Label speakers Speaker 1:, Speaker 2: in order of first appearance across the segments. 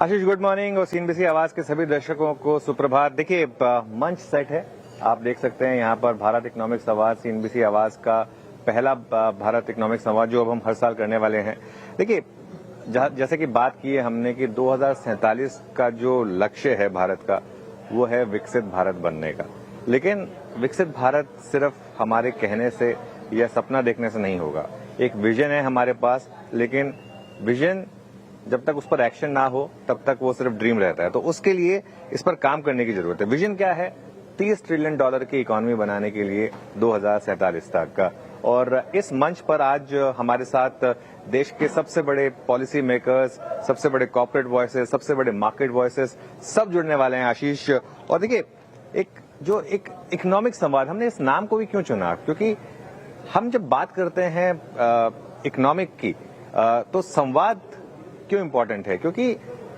Speaker 1: आशीष, good morning और CNBC आवाज के सभी दर्शकों को सुप्रभात। देखिए, मंच सेट है, आप देख सकते हैं यहाँ पर भारत इकोनॉमिक्स अवार्ड, सीएनबीसी आवाज का पहला भारत इकोनॉमिक्स अवार्ड जो अब हम हर साल करने वाले हैं। देखिए, जैसे कि बात की है हमने कि 2047 का जो लक्ष्य है भारत का, वो है विकसित भारत बनने का। लेकिन विकसित भारत सिर्फ हमारे कहने से या सपना देखने से नहीं होगा। एक विजन है हमारे पास, लेकिन विजन जब तक उस पर एक्शन ना हो तब तक वो सिर्फ ड्रीम रहता है। तो उसके लिए इस पर काम करने की जरूरत है। विजन क्या है? 30 ट्रिलियन डॉलर की इकोनॉमी बनाने के लिए 2047 तक का। और इस मंच पर आज हमारे साथ देश के सबसे बड़े पॉलिसी मेकर्स, सबसे बड़े कॉर्पोरेट वॉइसेस, सबसे बड़े मार्केट वॉइसेस सब जुड़ने वाले हैं, आशीष। और देखिए, एक इकोनॉमिक संवाद, हमने इस नाम को भी क्यों चुना? क्योंकि हम जब बात करते हैं इकोनॉमिक की, तो संवाद क्यों इंपॉर्टेंट है? क्योंकि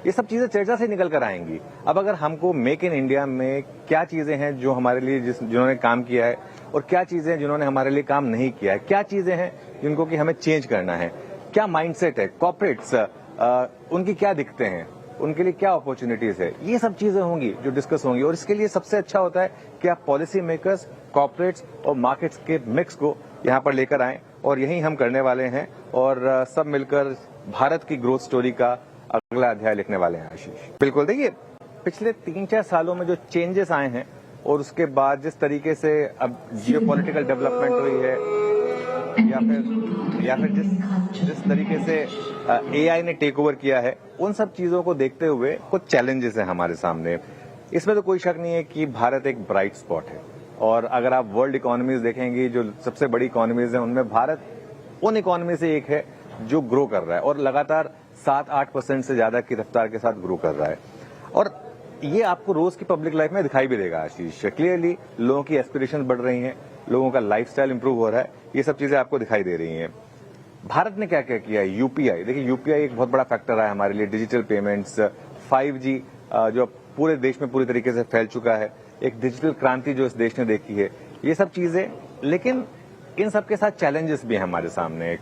Speaker 1: ये सब चीजें चर्चा से निकल कर आएंगी। अब अगर हमको मेक इन इंडिया में क्या चीजें हैं जो हमारे लिए जिन्होंने काम किया है, और क्या चीजें हैं जिन्होंने हमारे लिए काम नहीं किया है, क्या चीजें हैं जिनको कि हमें चेंज करना है, क्या माइंडसेट है कॉर्पोरेट्स, उनकी क्या दिक्कतें हैं, उनके लिए क्या अपॉर्चुनिटीज है, ये सब चीजें होंगी जो डिस्कस होंगी। और इसके लिए सबसे अच्छा होता है कि आप पॉलिसी मेकर्स, कॉर्पोरेट्स और मार्केट्स के मिक्स को यहाँ पर लेकर आएं, और यही हम करने वाले हैं। और सब मिलकर भारत की ग्रोथ स्टोरी का अगला अध्याय लिखने वाले हैं, आशीष। बिल्कुल, देखिए, पिछले 3-4 सालों में जो चेंजेस आए हैं और उसके बाद जिस तरीके से अब जियोपॉलिटिकल डेवलपमेंट हुई है, या फिर जिस तरीके से एआई ने टेक ओवर किया है, उन सब चीजों को देखते हुए कुछ चैलेंजेस हैं हमारे सामने। इसमें तो कोई शक नहीं है कि भारत एक ब्राइट स्पॉट है। और अगर आप वर्ल्ड इकोनॉमीज देखेंगे, जो सबसे बड़ी इकोनॉमीज हैं, उनमें भारत उन इकोनॉमी से एक है जो ग्रो कर रहा है और लगातार 7-8% से ज्यादा की रफ्तार के साथ ग्रो कर रहा है। और ये आपको रोज की पब्लिक लाइफ में दिखाई भी देगा, आशीष। क्लियरली लोगों की एस्पिरेशन बढ़ रही हैं, लोगों का लाइफस्टाइल इंप्रूव हो रहा है, ये सब चीजें आपको दिखाई दे रही हैं। भारत ने क्या क्या किया है? यूपीआई, देखिए, यूपीआई एक बहुत बड़ा फैक्टर है हमारे लिए। डिजिटल पेमेंट्स, 5G जो पूरे देश में पूरी तरीके से फैल चुका है, एक डिजिटल क्रांति जो इस देश ने देखी है, ये सब चीजें। लेकिन इन सब के साथ चैलेंजेस भी हैं हमारे सामने।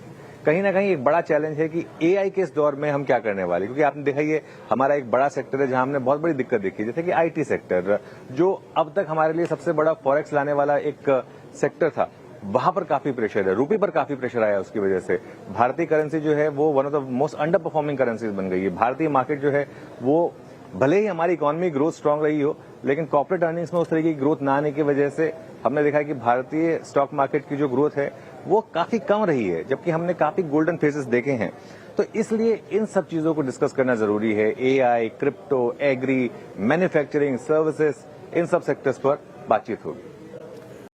Speaker 1: कहीं ना कहीं एक बड़ा चैलेंज है कि एआई के इस दौर में हम क्या करने वाले, क्योंकि आपने देखा ये हमारा एक बड़ा सेक्टर है जहां हमने बहुत बड़ी दिक्कत देखी, जैसे कि आईटी सेक्टर, जो अब तक हमारे लिए सबसे बड़ा फॉरेक्स लाने वाला एक सेक्टर था, वहां पर काफी प्रेशर है, रूपी पर काफी प्रेशर आया। उसकी वजह से भारतीय करेंसी जो है वो one of the most under performing currencies बन गई है। भारतीय मार्केट जो है वो, भले ही हमारी इकोनॉमी ग्रोथ स्ट्रांग रही हो, लेकिन कॉर्पोरेट अर्निंग्स में उस तरीके की ग्रोथ ना आने की वजह से हमने देखा कि भारतीय स्टॉक मार्केट की जो ग्रोथ है वो काफी कम रही है, जबकि हमने काफी गोल्डन फेजेस देखे हैं। तो इसलिए इन सब चीजों को डिस्कस करना जरूरी है। AI, crypto, agri, manufacturing, services, इन सब सेक्टर्स पर बातचीत होगी।